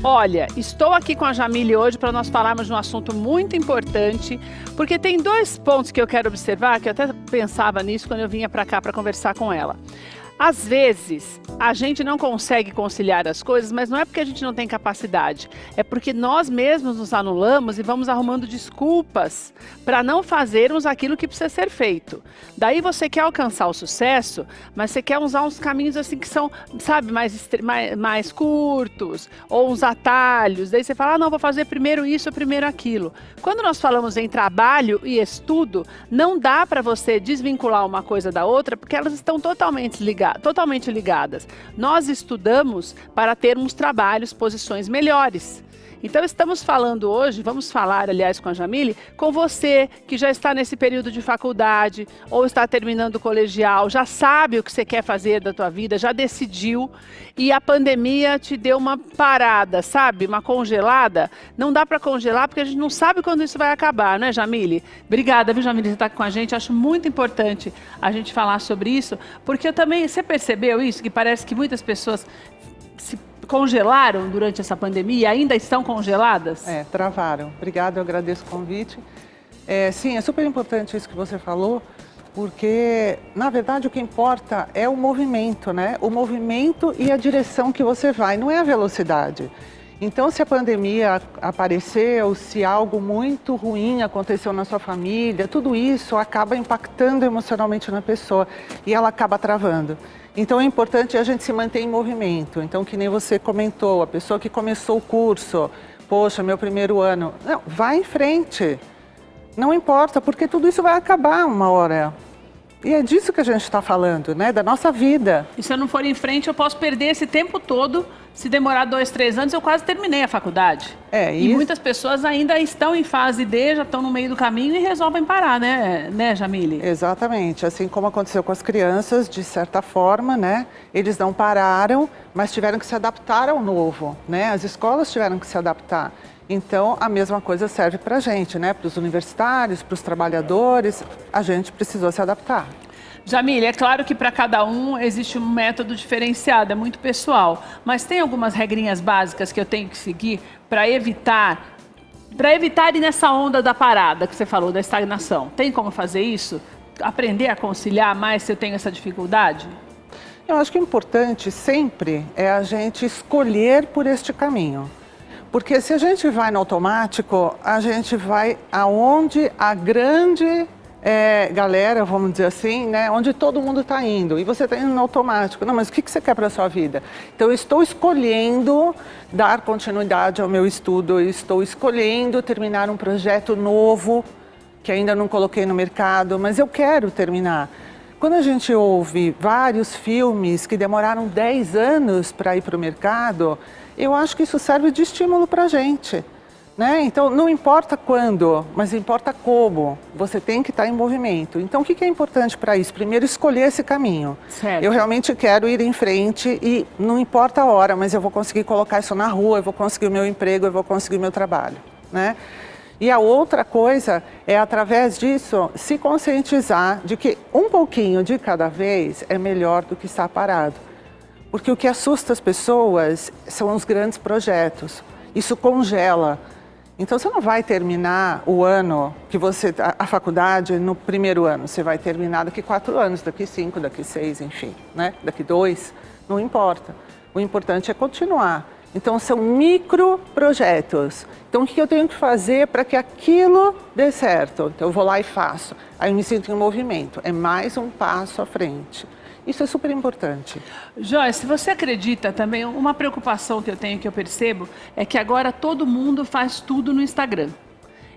Olha, estou aqui com a Jamile hoje para nós falarmos de um assunto muito importante, porque tem dois pontos que eu quero observar, que eu até pensava nisso quando eu vinha para cá para conversar com ela. Às vezes, a gente não consegue conciliar as coisas, mas não é porque a gente não tem capacidade, é porque nós mesmos nos anulamos e vamos arrumando desculpas para não fazermos aquilo que precisa ser feito. Daí você quer alcançar o sucesso, mas você quer usar uns caminhos assim que são, sabe, mais curtos, ou uns atalhos. Daí você fala, não, vou fazer primeiro isso, primeiro aquilo. Quando nós falamos em trabalho e estudo, não dá para você desvincular uma coisa da outra, porque elas estão totalmente ligadas. Nós estudamos para termos trabalhos, posições melhores. Então estamos falando hoje, vamos falar, aliás, com a Jamile, com você que já está nesse período de faculdade ou está terminando o colegial, já sabe o que você quer fazer da tua vida, já decidiu e a pandemia te deu uma parada, sabe? Uma congelada. Não dá para congelar porque a gente não sabe quando isso vai acabar, né, Jamile? Obrigada, viu, Jamile, por estar aqui com a gente. Acho muito importante a gente falar sobre isso, porque eu também, você percebeu isso? Que parece que muitas pessoas se congelaram durante essa pandemia e ainda estão congeladas? Travaram. Obrigada, eu agradeço o convite. Sim, é super importante isso que você falou, porque, na verdade, o que importa é o movimento, né? O movimento e a direção que você vai, não é a velocidade. Então, se a pandemia apareceu, se algo muito ruim aconteceu na sua família, tudo isso acaba impactando emocionalmente na pessoa e ela acaba travando. Então é importante a gente se manter em movimento. Então, que nem você comentou, a pessoa que começou o curso, poxa, meu primeiro ano, não, vai em frente. Não importa, porque tudo isso vai acabar uma hora. E é disso que a gente está falando, né? Da nossa vida. E se eu não for em frente, eu posso perder esse tempo todo. Se demorar 2, 3 anos, eu quase terminei a faculdade. E muitas pessoas ainda estão em fase D, já estão no meio do caminho e resolvem parar, né, Jamile? Exatamente. Assim como aconteceu com as crianças, de certa forma, né? Eles não pararam, mas tiveram que se adaptar ao novo, né? As escolas tiveram que se adaptar. Então, a mesma coisa serve para a gente, né? Para os universitários, para os trabalhadores, a gente precisou se adaptar. Jamile, é claro que para cada um existe um método diferenciado, é muito pessoal, mas tem algumas regrinhas básicas que eu tenho que seguir para evitar ir nessa onda da parada que você falou, da estagnação. Tem como fazer isso? Aprender a conciliar mais se eu tenho essa dificuldade? Eu acho que o importante sempre é a gente escolher por este caminho. Porque se a gente vai no automático, a gente vai aonde a grande galera, vamos dizer assim, né, onde todo mundo está indo. E você está indo no automático. Não, mas o que você quer para a sua vida? Então, eu estou escolhendo dar continuidade ao meu estudo, eu estou escolhendo terminar um projeto novo, que ainda não coloquei no mercado, mas eu quero terminar. Quando a gente ouve vários filmes que demoraram 10 anos para ir para o mercado, eu acho que isso serve de estímulo para a gente, né? Então, não importa quando, mas importa como. Você tem que estar em movimento. Então, o que é importante para isso? Primeiro, escolher esse caminho. Certo. Eu realmente quero ir em frente e não importa a hora, mas eu vou conseguir colocar isso na rua, eu vou conseguir o meu emprego, eu vou conseguir o meu trabalho, né? E a outra coisa é, através disso, se conscientizar de que um pouquinho de cada vez é melhor do que estar parado. Porque o que assusta as pessoas são os grandes projetos. Isso congela. Então, você não vai terminar o ano que a faculdade no primeiro ano. Você vai terminar daqui 4 anos, daqui 5, daqui 6, enfim, né? Daqui 2, não importa. O importante é continuar. Então, são microprojetos. Então, o que eu tenho que fazer para que aquilo dê certo? Então, eu vou lá e faço. Aí eu me sinto em movimento. É mais um passo à frente. Isso é super importante. Joyce, você acredita também, uma preocupação que eu tenho, que eu percebo, é que agora todo mundo faz tudo no Instagram.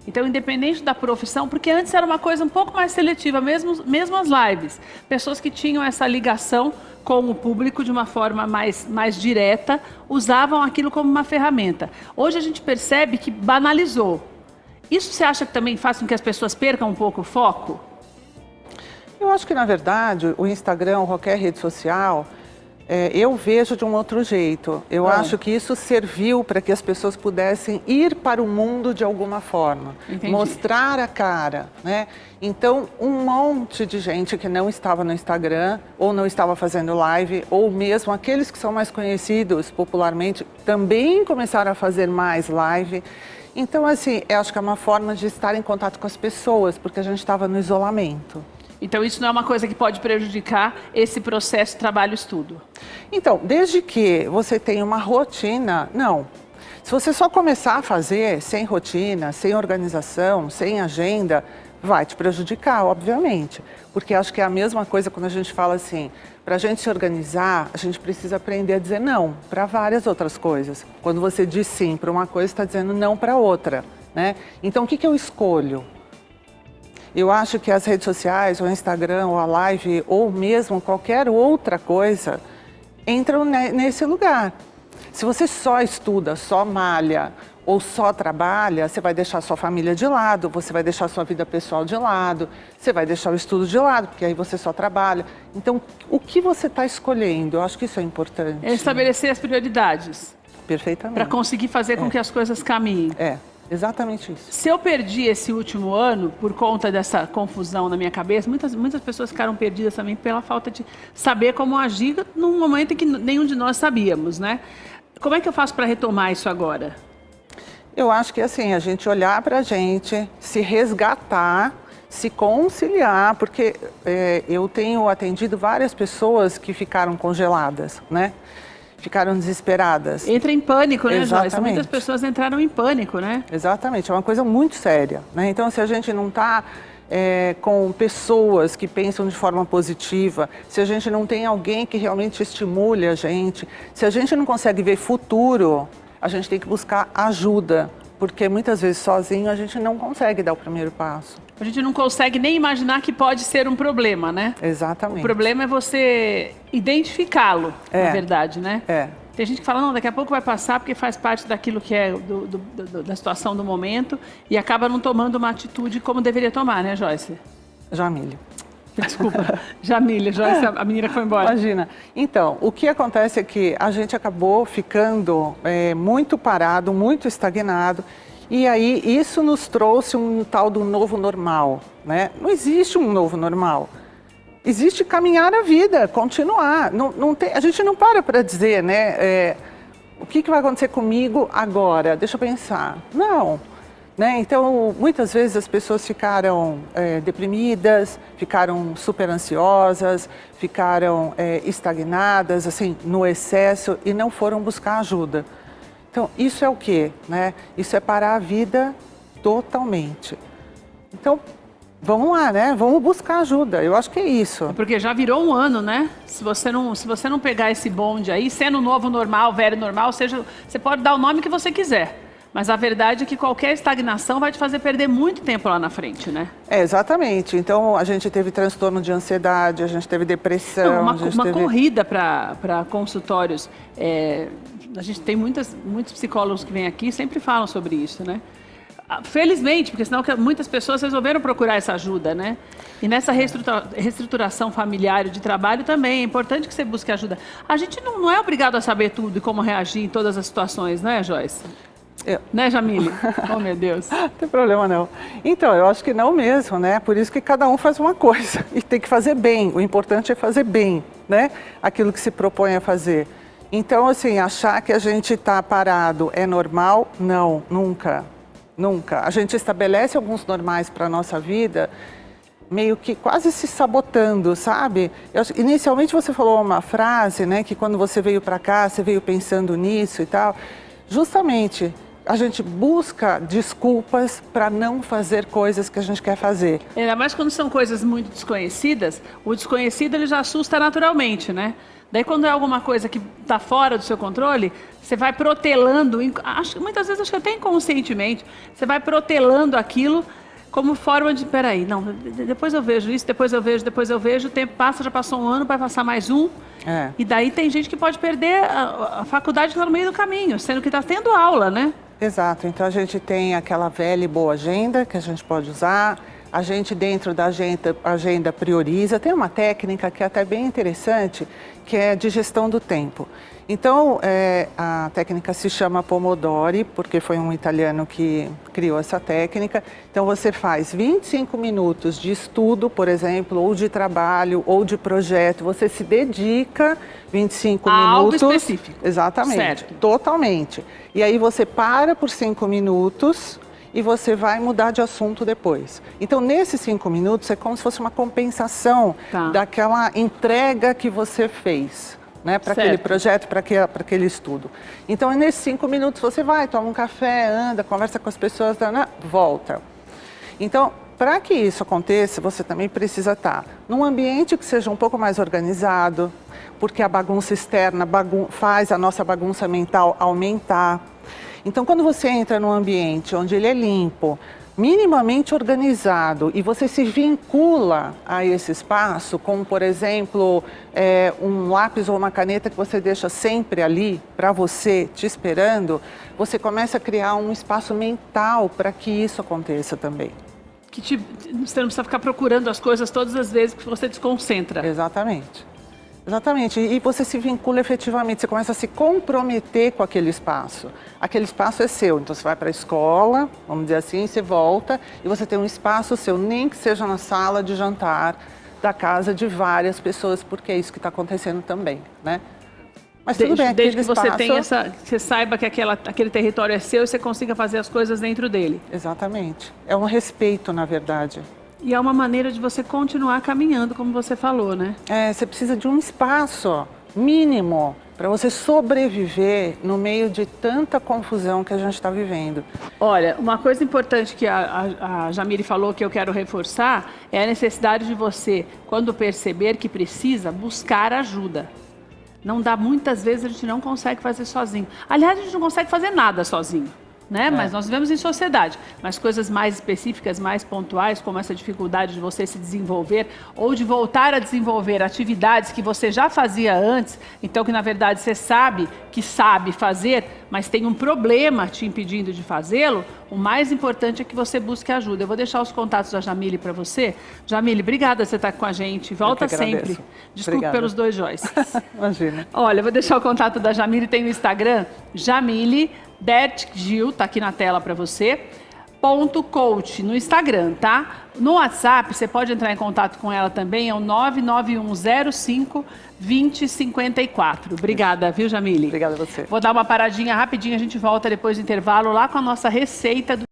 Então, independente da profissão, porque antes era uma coisa um pouco mais seletiva, mesmo as lives. Pessoas que tinham essa ligação com o público de uma forma mais direta, usavam aquilo como uma ferramenta. Hoje a gente percebe que banalizou. Isso você acha que também faz com que as pessoas percam um pouco o foco? Eu acho que, na verdade, o Instagram ou qualquer rede social, eu vejo de um outro jeito. Eu acho que isso serviu para que as pessoas pudessem ir para o mundo de alguma forma. Entendi. Mostrar a cara, né? Então, um monte de gente que não estava no Instagram, ou não estava fazendo live, ou mesmo aqueles que são mais conhecidos popularmente, também começaram a fazer mais live. Então, assim, eu acho que é uma forma de estar em contato com as pessoas, porque a gente estava no isolamento. Então, isso não é uma coisa que pode prejudicar esse processo trabalho-estudo? Então, desde que você tenha uma rotina, não. Se você só começar a fazer sem rotina, sem organização, sem agenda, vai te prejudicar, obviamente. Porque acho que é a mesma coisa quando a gente fala assim, para a gente se organizar, a gente precisa aprender a dizer não para várias outras coisas. Quando você diz sim para uma coisa, está dizendo não para outra, né? Então, o que eu escolho? Eu acho que as redes sociais, o Instagram, ou a live, ou mesmo qualquer outra coisa, entram nesse lugar. Se você só estuda, só malha ou só trabalha, você vai deixar sua família de lado, você vai deixar sua vida pessoal de lado, você vai deixar o estudo de lado, porque aí você só trabalha. Então, o que você está escolhendo? Eu acho que isso é importante. É estabelecer as prioridades. Perfeitamente. Para conseguir fazer com que as coisas caminhem. Exatamente isso. Se eu perdi esse último ano por conta dessa confusão na minha cabeça, muitas pessoas ficaram perdidas também pela falta de saber como agir num momento em que nenhum de nós sabíamos, né? Como é que eu faço para retomar isso agora? Eu acho que assim, a gente olhar para a gente, se resgatar, se conciliar, porque eu tenho atendido várias pessoas que ficaram congeladas, né? Ficaram desesperadas. Entra em pânico, né, Exatamente. Joyce? Muitas pessoas entraram em pânico, né? Exatamente, é uma coisa muito séria, né? Então, se a gente não está com pessoas que pensam de forma positiva, se a gente não tem alguém que realmente estimule a gente, se a gente não consegue ver futuro, a gente tem que buscar ajuda, porque muitas vezes sozinho a gente não consegue dar o primeiro passo. A gente não consegue nem imaginar que pode ser um problema, né? Exatamente. O problema é você identificá-lo, na verdade, né? Tem gente que fala, não, daqui a pouco vai passar porque faz parte daquilo que é da situação do momento e acaba não tomando uma atitude como deveria tomar, né, Joyce? Jamília. Desculpa, Jamília, Joyce, a menina que foi embora. Imagina. Então, o que acontece é que a gente acabou ficando muito parado, muito estagnado. E aí, isso nos trouxe um tal do novo normal, né? Não existe um novo normal. Existe caminhar a vida, continuar. A gente não para dizer, né? O que vai acontecer comigo agora? Deixa eu pensar. Não. Né? Então, muitas vezes as pessoas ficaram deprimidas, ficaram super ansiosas, ficaram estagnadas, assim, no excesso e não foram buscar ajuda. Então, isso é o quê? Né? Isso é parar a vida totalmente. Então, vamos lá, né? Vamos buscar ajuda. Eu acho que é isso. Porque já virou um ano, né? Se você não pegar esse bonde aí, sendo novo normal, velho normal, você pode dar o nome que você quiser. Mas a verdade é que qualquer estagnação vai te fazer perder muito tempo lá na frente, né? Exatamente. Então, a gente teve transtorno de ansiedade, a gente teve depressão. Uma corrida para consultórios. A gente tem muitos psicólogos que vêm aqui e sempre falam sobre isso, né? Felizmente, porque senão muitas pessoas resolveram procurar essa ajuda, né? E nessa reestruturação familiar e de trabalho também é importante que você busque ajuda. A gente não é obrigado a saber tudo e como reagir em todas as situações, né, Joyce? Né, Jamília? Oh, meu Deus. Não tem problema, não. Então, eu acho que não mesmo, né? Por isso que cada um faz uma coisa e tem que fazer bem. O importante é fazer bem, né? Aquilo que se propõe a fazer. Então, assim, achar que a gente está parado é normal? Não, nunca. Nunca. A gente estabelece alguns normais para a nossa vida, meio que quase se sabotando, sabe? Inicialmente você falou uma frase, né? Que quando você veio para cá, você veio pensando nisso e tal. Justamente, a gente busca desculpas para não fazer coisas que a gente quer fazer. Ainda mais quando são coisas muito desconhecidas, o desconhecido ele já assusta naturalmente, né? Daí quando é alguma coisa que está fora do seu controle, você vai protelando, muitas vezes acho que até inconscientemente, você vai protelando aquilo como forma de, peraí, não, depois eu vejo isso, depois eu vejo, o tempo passa, já passou um ano, vai passar mais um. E daí tem gente que pode perder a faculdade que está no meio do caminho, sendo que está tendo aula, né? Exato, então a gente tem aquela velha e boa agenda que a gente pode usar, a gente dentro da agenda prioriza. Tem uma técnica que é até bem interessante, que é de gestão do tempo. Então, a técnica se chama Pomodori, porque foi um italiano que criou essa técnica. Então, você faz 25 minutos de estudo, por exemplo, ou de trabalho, ou de projeto. Você se dedica 25 minutos. Algo específico. Exatamente, certo. Totalmente. E aí você para por 5 minutos e você vai mudar de assunto depois. Então, nesses 5 minutos, é como se fosse uma compensação daquela entrega que você fez. Né, para aquele projeto, para aquele estudo. Então, nesses 5 minutos, você vai, toma um café, anda, conversa com as pessoas, volta. Então, para que isso aconteça, você também precisa estar num ambiente que seja um pouco mais organizado, porque a bagunça externa faz a nossa bagunça mental aumentar. Então, quando você entra num ambiente onde ele é limpo, minimamente organizado e você se vincula a esse espaço, como por exemplo, um lápis ou uma caneta que você deixa sempre ali para você, te esperando, você começa a criar um espaço mental para que isso aconteça também. Você não precisa ficar procurando as coisas todas as vezes que você desconcentra. Exatamente. Exatamente, e você se vincula efetivamente, você começa a se comprometer com aquele espaço. Aquele espaço é seu, então você vai para a escola, vamos dizer assim, você volta e você tem um espaço seu, nem que seja na sala de jantar da casa de várias pessoas, porque é isso que está acontecendo também, né? Mas tudo bem, desde que você espaço... você saiba que aquele território é seu e você consiga fazer as coisas dentro dele. Exatamente, é um respeito, na verdade. E é uma maneira de você continuar caminhando, como você falou, né? Você precisa de um espaço mínimo para você sobreviver no meio de tanta confusão que a gente está vivendo. Olha, uma coisa importante que a Jamile falou que eu quero reforçar é a necessidade de você, quando perceber que precisa, buscar ajuda. Não dá, muitas vezes a gente não consegue fazer sozinho. Aliás, a gente não consegue fazer nada sozinho. Né? Mas nós vivemos em sociedade, mas coisas mais específicas, mais pontuais, como essa dificuldade de você se desenvolver ou de voltar a desenvolver atividades que você já fazia antes, então que na verdade você sabe que sabe fazer, mas tem um problema te impedindo de fazê-lo, o mais importante é que você busque ajuda. Eu vou deixar os contatos da Jamile para você. Jamile, obrigada por você estar com a gente, volta sempre. Desculpe pelos 2 Joyces. Imagina. Olha, eu vou deixar o contato da Jamile, tem no Instagram, Jamile Gil, tá aqui na tela para você, .coach no Instagram, tá? No WhatsApp, você pode entrar em contato com ela também, é o 99105-2054. Obrigada, viu, Jamile? Obrigada a você. Vou dar uma paradinha rapidinho, a gente volta depois do intervalo lá com a nossa receita do